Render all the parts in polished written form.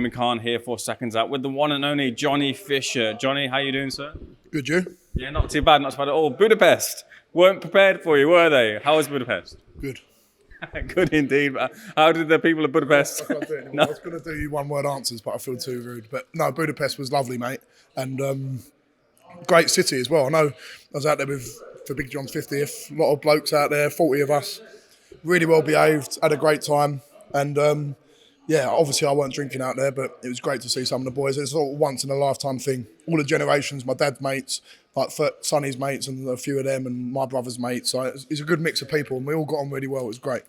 Ayman Khan here for Seconds Out with the one and only Johnny Fisher. Johnny, how you doing, sir? Good, you? Yeah, not too bad, not too bad at all. Budapest weren't prepared for you, were they? How was Budapest? Good. Good indeed. How did the people of Budapest? I can't do it anymore. I was going to do you one-word answers, but I feel too rude. But no, Budapest was lovely, mate, and great city as well. I know I was out there for Big John's 50th. A lot of blokes out there, 40 of us. Really well behaved, had a great time, and yeah, obviously I weren't drinking out there, but it was great to see some of the boys. It's sort of once in a lifetime thing. All the generations, my dad's mates, like Sonny's mates, and a few of them, and my brother's mates. So it's a good mix of people, and we all got on really well. It was great.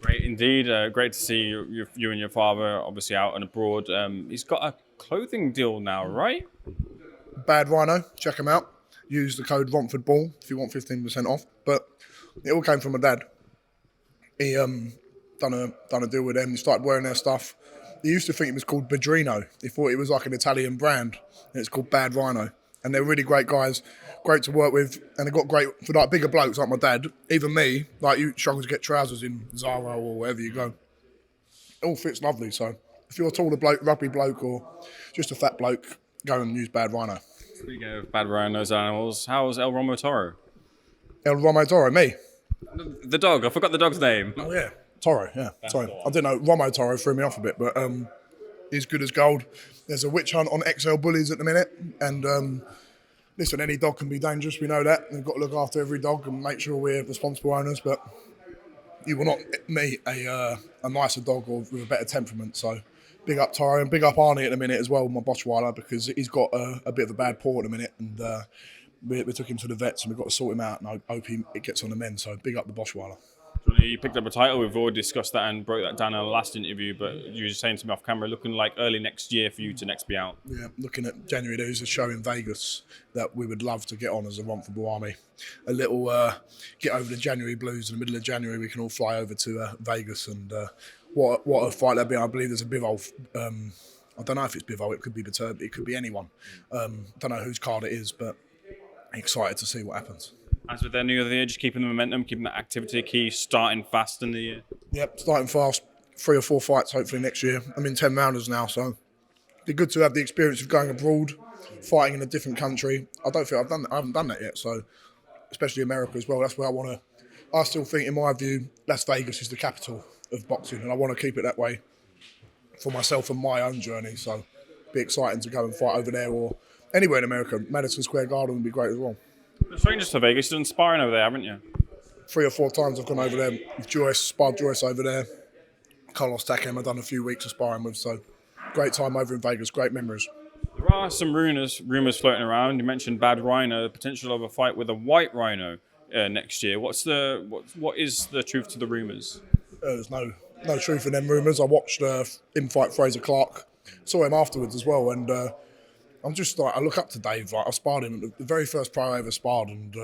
Great indeed. Great to see you and your father obviously out and abroad. He's got a clothing deal now, right? Bad Rhino, check him out. Use the code Romford Bull if you want 15% off. But it all came from my dad. He done a deal with them. He started wearing their stuff. He used to think it was called Badrino. He thought it was like an Italian brand, and it's called Bad Rhino. And they're really great guys, great to work with, and they got great for like bigger blokes like my dad. Even me, like you struggle to get trousers in Zara or wherever you go. It all fits lovely. So if you're a taller bloke, rugby bloke, or just a fat bloke, go and use Bad Rhino. Speaking of Bad Rhinos animals, how's El Romo Toro? El Romo Toro, me. The dog. I forgot the dog's name. Oh yeah. Toro, yeah. Sorry. I didn't know. Romo Toro threw me off a bit, but he's good as gold. There's a witch hunt on XL bullies at the minute, and listen, any dog can be dangerous. We know that. We've got to look after every dog and make sure we're responsible owners, but you will not meet a nicer dog or with a better temperament. So big up Toro and big up Arnie at the minute as well, my Boschweiler, because he's got a bit of a bad paw at the minute, and we took him to the vets and we've got to sort him out, and I hope it gets on the mend. So big up the Boschweiler. You picked up a title. We've already discussed that and broke that down in the last interview, but you were saying to me off camera, looking like early next year for you to next be out. Yeah, looking at January, there's a show in Vegas that we would love to get on as a Romford Bull Army. A little get over the January blues. In the middle of January, we can all fly over to Vegas, and what a fight that'd be. I believe there's a Bivol. I don't know if it's Bivol. It could be Viterbi. It could be anyone. Don't know whose card it is, but excited to see what happens. As with their new year, just keeping the momentum, keeping that activity key, starting fast in the year. Yep, starting fast. 3 or 4 fights hopefully next year. I'm in 10 rounders now, so it'd be good to have the experience of going abroad, fighting in a different country. I don't think I haven't done that yet, so especially America as well. That's where I want to. I still think, in my view, Las Vegas is the capital of boxing, and I want to keep it that way for myself and my own journey. So it'd be exciting to go and fight over there or anywhere in America. Madison Square Garden would be great as well. Strangers to Vegas, you've done sparring over there, haven't you? 3 or 4 times I've gone over there with Joyce, sparred Joyce over there. Carlos Takam I've done a few weeks of sparring with, so great time over in Vegas, great memories. There are some rumours floating around. You mentioned Bad Rhino, the potential of a fight with a White Rhino next year. What is the truth to the rumours? There's no truth in them rumours. I watched him fight Fraser Clark, saw him afterwards as well, and I'm just like, I look up to Dave. Like, I sparred him at the very first pro I ever sparred, and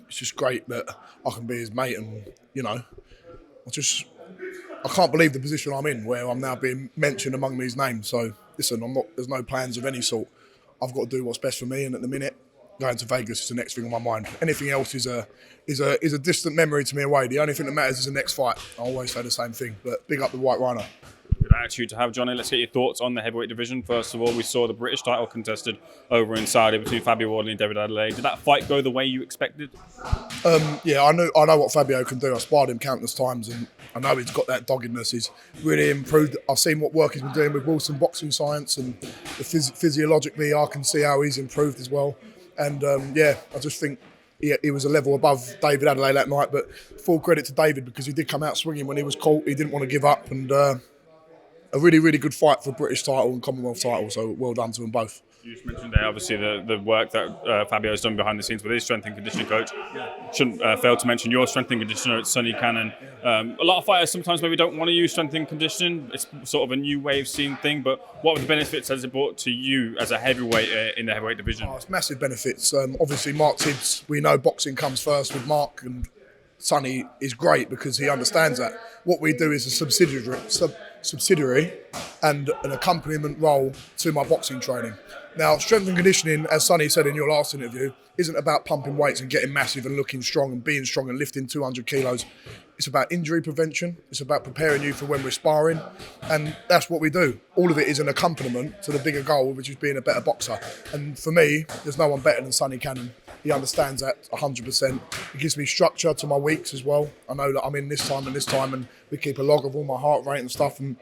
it's just great that I can be his mate. And you know, I can't believe the position I'm in, where I'm now being mentioned among these names. So listen, there's no plans of any sort. I've got to do what's best for me, and at the minute, going to Vegas is the next thing on my mind. Anything else is a distant memory to me away. The only thing that matters is the next fight. I always say the same thing. But big up the White Rhino. Good attitude to have, Johnny. Let's get your thoughts on the heavyweight division. First of all, we saw the British title contested over in Saudi between Fabio Wardley and David Adelaide. Did that fight go the way you expected? Yeah, I know what Fabio can do. I sparred him countless times, and I know he's got that doggedness. He's really improved. I've seen what work he's been doing with Wilson Boxing Science, and physiologically, I can see how he's improved as well. And yeah, I just think he was a level above David Adelaide that night. But full credit to David, because he did come out swinging when he was caught. He didn't want to give up, and a really, really good fight for British title and Commonwealth title, so well done to them both. You just mentioned there, obviously, the work that Fabio's done behind the scenes with his strength and conditioning coach. Shouldn't fail to mention your strength and conditioner, Sonny Cannon. A lot of fighters sometimes maybe don't want to use strength and conditioning. It's sort of a new way of seeing thing, but what were the benefits has it brought to you as a heavyweight in the heavyweight division? Oh, it's massive benefits. Obviously, Mark Tibbs, we know boxing comes first with Mark, and Sonny is great because he understands that. What we do is a subsidiary and an accompaniment role to my boxing training. Now, strength and conditioning, as Sonny said in your last interview, isn't about pumping weights and getting massive and looking strong and being strong and lifting 200 kilos. It's about injury prevention. It's about preparing you for when we're sparring. And that's what we do. All of it is an accompaniment to the bigger goal, which is being a better boxer. And for me, there's no one better than Sonny Cannon. He understands that 100%. It gives me structure to my weeks as well. I know that I'm in this time, and we keep a log of all my heart rate and stuff. And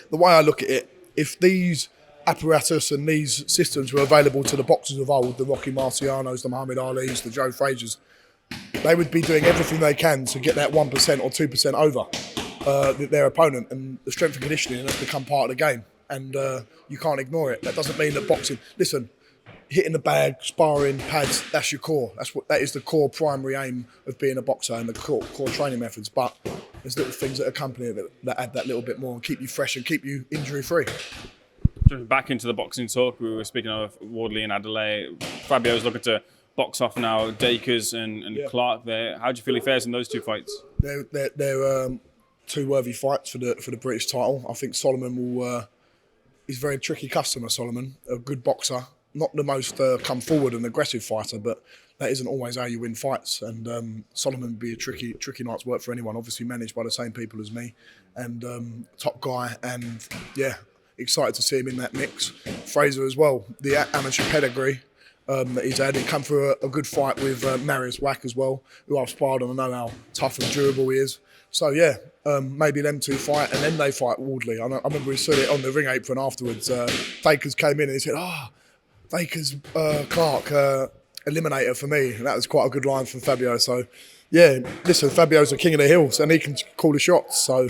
the way I look at it, if these apparatus and these systems were available to the boxers of old, the Rocky Marcianos, the Muhammad Alis, the Joe Frazers, they would be doing everything they can to get that 1% or 2% over their opponent. And the strength and conditioning has become part of the game. And you can't ignore it. That doesn't mean that boxing... Listen, hitting the bag, sparring, pads, that's your core. That is the core primary aim of being a boxer and the core training methods. But there's little things that accompany it that add that little bit more and keep you fresh and keep you injury-free. Back into the boxing talk, we were speaking of Wardley and Adelaide. Fabio's looking to box off now Dakers and Clark there. How do you feel he fares in those two fights? They're two worthy fights for the British title. I think Solomon will... he's a very tricky customer, Solomon. A good boxer. Not the most come forward and aggressive fighter, but that isn't always how you win fights. And Solomon would be a tricky night's work for anyone. Obviously managed by the same people as me, and top guy. And yeah, excited to see him in that mix. Fraser as well, the amateur pedigree that he's had. He come through a good fight with Marius Wack as well, who I've sparred and I know how tough and durable he is. So yeah, maybe them two fight and then they fight Wardley. I remember we said it on the ring apron afterwards. Dakers came in and he said, Dakers Clark eliminator for me. And that was quite a good line from Fabio. So yeah, listen, Fabio's the king of the hills and he can call the shots. So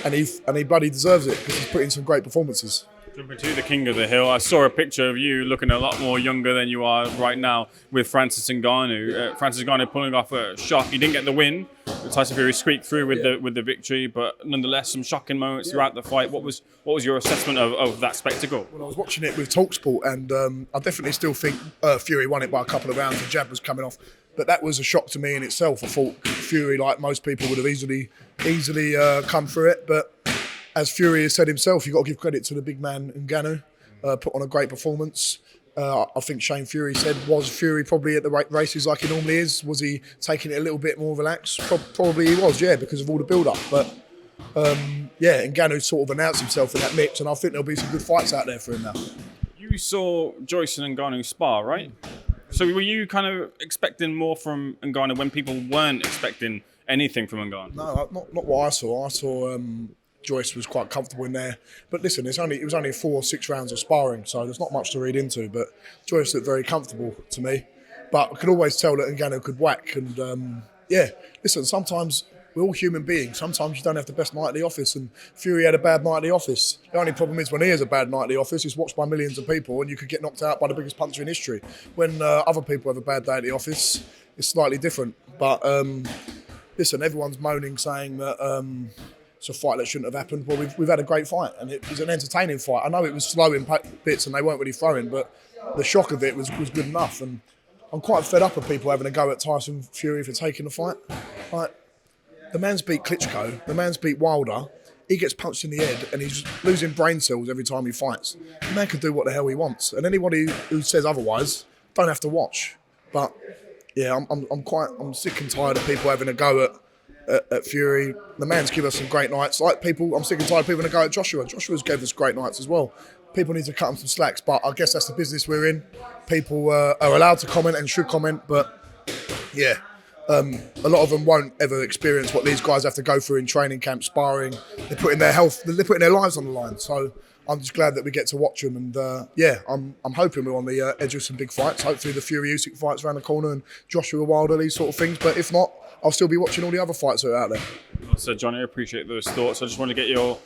and he bloody deserves it because he's put in some great performances. Jumping to the king of the hill, I saw a picture of you looking a lot more younger than you are right now with Francis Ngannou. Francis Ngannou pulling off a shock. He didn't get the win. Tyson Fury squeaked through with the victory, but nonetheless, some shocking moments throughout the fight. What was your assessment of that spectacle? Well, I was watching it with TalkSport, and I definitely still think Fury won it by a couple of rounds. The jab was coming off, but that was a shock to me in itself. I thought Fury, like most people, would have easily come through it, but as Fury has said himself, you've got to give credit to the big man Ngannou. Put on a great performance. I think Shane Fury said, was Fury probably at the races like he normally is? Was he taking it a little bit more relaxed? Probably he was, yeah, because of all the build-up. But yeah, Ngannou sort of announced himself in that mix, and I think there'll be some good fights out there for him now. You saw Joyce and Ngannou spar, right? So were you kind of expecting more from Ngannou when people weren't expecting anything from Ngannou? No, not what I saw. I saw... Joyce was quite comfortable in there. But listen, it was only 4 or 6 rounds of sparring, so there's not much to read into. But Joyce looked very comfortable to me. But I could always tell that Ngannou could whack. And yeah, listen, sometimes we're all human beings. Sometimes you don't have the best night at the office. And Fury had a bad night at the office. The only problem is when he has a bad night at the office, it's watched by millions of people and you could get knocked out by the biggest puncher in history. When other people have a bad day at the office, it's slightly different. But listen, everyone's moaning, saying that... it's a fight that shouldn't have happened. Well, we've had a great fight, and it was an entertaining fight. I know it was slow in bits, and they weren't really throwing, but the shock of it was good enough. And I'm quite fed up of people having a go at Tyson Fury for taking the fight. Like, the man's beat Klitschko, the man's beat Wilder. He gets punched in the head, and he's losing brain cells every time he fights. The man can do what the hell he wants, and anybody who says otherwise don't have to watch. But yeah, I'm sick and tired of people having a go at Fury. The man's given us some great nights. Like people, I'm sick and tired of people having a go at Joshua. Joshua's gave us great nights as well. People need to cut him some slacks, but I guess that's the business we're in. People are allowed to comment and should comment, but yeah, a lot of them won't ever experience what these guys have to go through in training camp, sparring. They're putting their health, they're putting their lives on the line. So I'm just glad that we get to watch them, and yeah, I'm hoping we're on the edge of some big fights. Hopefully the Fury Usyk fights around the corner and Joshua Wilder, these sort of things. But if not, I'll still be watching all the other fights that are out there. So, Johnny, I appreciate those thoughts. I just want to get your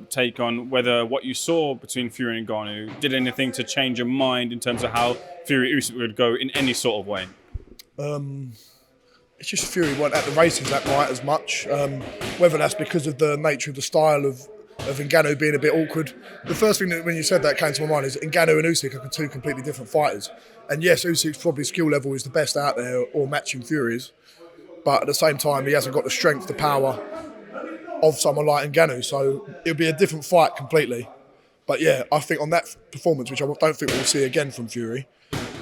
take on whether what you saw between Fury and Ngannou did anything to change your mind in terms of how Fury Usyk would go in any sort of way. It's just Fury weren't at the races that night as much. Whether that's because of the nature of the style of Ngannou being a bit awkward. The first thing that when you said that came to my mind is Ngannou and Usyk are 2 completely different fighters. And yes, Usyk's probably skill level is the best out there or matching Fury's. But at the same time, he hasn't got the strength, the power of someone like Ngannou. So it'll be a different fight completely. But yeah, I think on that performance, which I don't think we'll see again from Fury,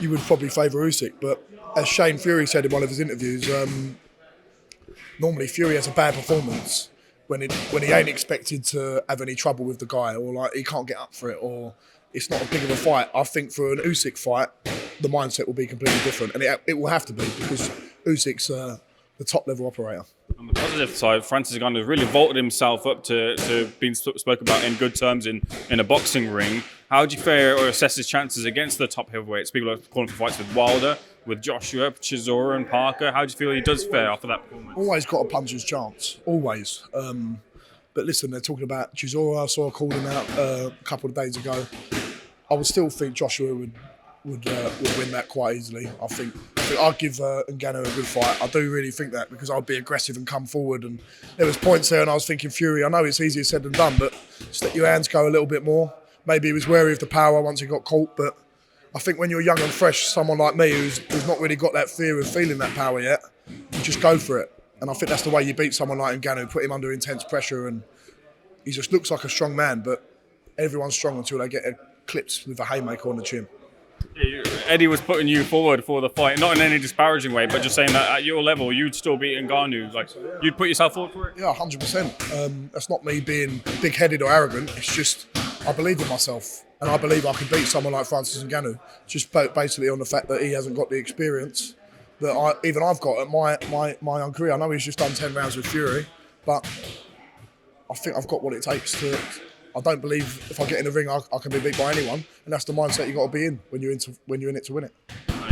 you would probably favour Usyk. But as Shane Fury said in one of his interviews, normally Fury has a bad performance when he ain't expected to have any trouble with the guy, or like he can't get up for it, or it's not as big of a fight. I think for an Usyk fight, the mindset will be completely different, and it will have to be, because Usyk's the top level operator. On the positive side, Francis Ngannou really vaulted himself up to being spoken about in good terms in a boxing ring. How do you fare or assess his chances against the top heavyweights? People are calling for fights with Wilder, with Joshua, Chisora and Parker. How do you feel he does fare after that performance? Always got a puncher's chance, always. But listen, they're talking about Chisora. I saw her call him out a couple of days ago. I would still think Joshua would win that quite easily. I think I'd give Ngannou a good fight. I do really think that, because I'd be aggressive and come forward. And there was points there, and I was thinking Fury. I know it's easier said than done, but just let your hands go a little bit more. Maybe he was wary of the power once he got caught, but I think when you're young and fresh, someone like me who's not really got that fear of feeling that power yet, you just go for it. And I think that's the way you beat someone like Ngannou, put him under intense pressure, and he just looks like a strong man, but everyone's strong until they get clipped with a haymaker on the chin. Eddie was putting you forward for the fight, not in any disparaging way, but just saying that at your level, you'd still beat Ngannou. Like, you'd put yourself forward for it? Yeah, 100%. That's not me being big-headed or arrogant. It's just I believe in myself, and I believe I can beat someone like Francis Ngannou. Just basically on the fact that he hasn't got the experience that I've got at my own career. I know he's just done 10 rounds with Fury, but I think I've got what it takes to. I don't believe if I get in the ring, I can be beat by anyone, and that's the mindset you got to be in when you're in it to win it.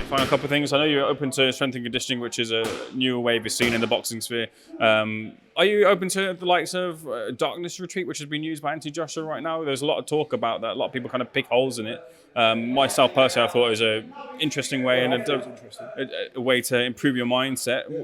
Final couple of things. I know you're open to strength and conditioning, which is a newer wave we've seen in the boxing sphere. Are you open to the likes of darkness retreat, which has been used by Anthony Joshua right now? There's a lot of talk about that. A lot of people kind of pick holes in it. Myself personally, I thought it was an interesting way and a way to improve your mindset. Yeah.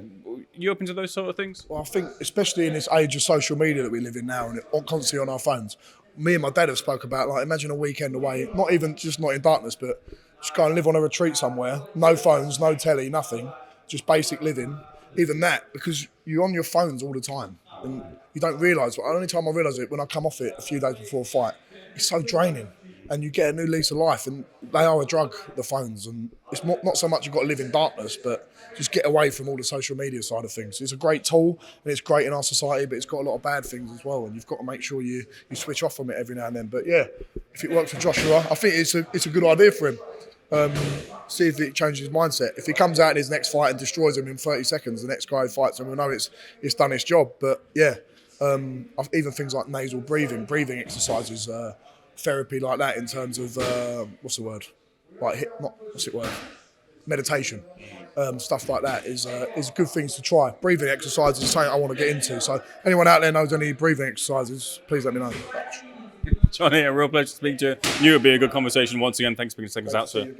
You open to those sort of things? Well, I think especially in this age of social media that we live in now, and constantly on our phones. Me and my dad have spoke about, like, imagine a weekend away, not in darkness, but just go and live on a retreat somewhere, no phones, no telly, nothing, just basic living. Even that, because you're on your phones all the time, and you don't realise, but the only time I realise it when I come off it a few days before a fight, it's so draining, and you get a new lease of life, and they are a drug, the phones, and it's not so much you've got to live in darkness, but just get away from all the social media side of things. It's a great tool, and it's great in our society, but it's got a lot of bad things as well, and you've got to make sure you switch off from it every now and then. But yeah, if it works for Joshua, I think it's a good idea for him. See if it changes his mindset. If he comes out in his next fight and destroys him in 30 seconds, the next guy who fights him will know it's done its job. But yeah, even things like nasal breathing exercises, therapy like that in terms of meditation, stuff like that is good things to try. Breathing exercises is something I want to get into. So anyone out there knows any breathing exercises, please let me know. Johnny, a real pleasure to speak to you. Knew it would be a good conversation once again. Thanks for being Seconds Out, sir.